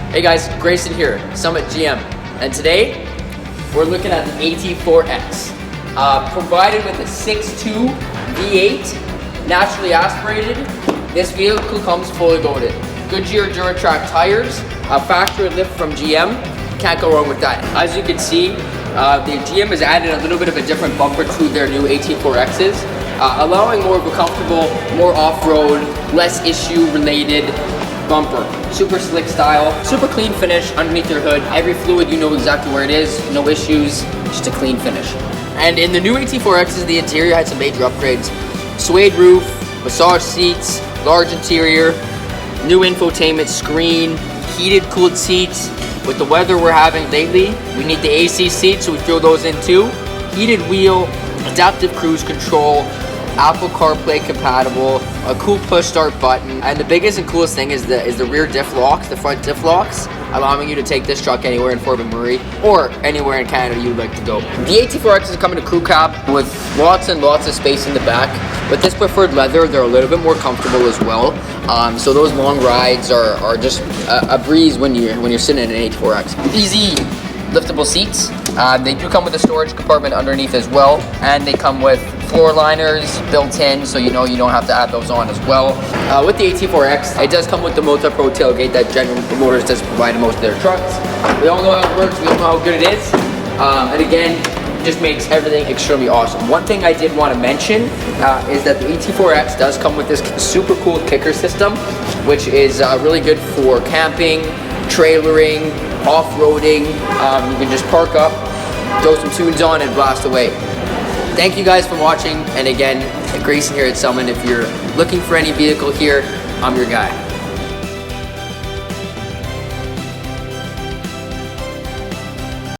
Hey guys, Grayson here, Summit GM, and today we're looking at the AT4X. Provided with a 6.2 V8, naturally aspirated, this vehicle comes fully loaded. Goodyear Duratrack tires, a factory lift from GM, can't go wrong with that. As you can see, the GM has added a little bit of a different bumper to their new AT4Xs, allowing more of a comfortable, more off-road, less issue-related bumper. Super slick style, super clean finish underneath your hood. Every fluid, you know exactly where it is, no issues, just a clean finish. And in the new AT4Xs, the interior had some major upgrades. Suede roof, massage seats, large interior, new infotainment screen, heated cooled seats. With the weather we're having lately, we need the AC seats, so we throw those in too. Heated wheel, adaptive cruise control, Apple CarPlay compatible, a cool push start button, and the biggest and coolest thing is the rear diff locks, the front diff locks, allowing you to take this truck anywhere in Fort McMurray or anywhere in Canada you'd like to go. The AT4X is coming to crew cab with lots and lots of space in the back. With this preferred leather, they're a little bit more comfortable as well. So those long rides are just a breeze when you're sitting in an AT4X. Easy liftable seats. They do come with a storage compartment underneath as well, and they come with floor liners built in, so you know you don't have to add those on as well. With the AT4X, it does come with the Multi-Pro tailgate that General Motors does provide in most of their trucks. We all know how it works, we all know how good it is, and again, it just makes everything extremely awesome. One thing I did want to mention is that the AT4X does come with this super cool kicker system, which is really good for camping, trailering, off-roading. You can just park up, throw some tunes on, and blast away. Thank you guys for watching, and again, Grayson here at Summit. If you're looking for any vehicle here, I'm your guy.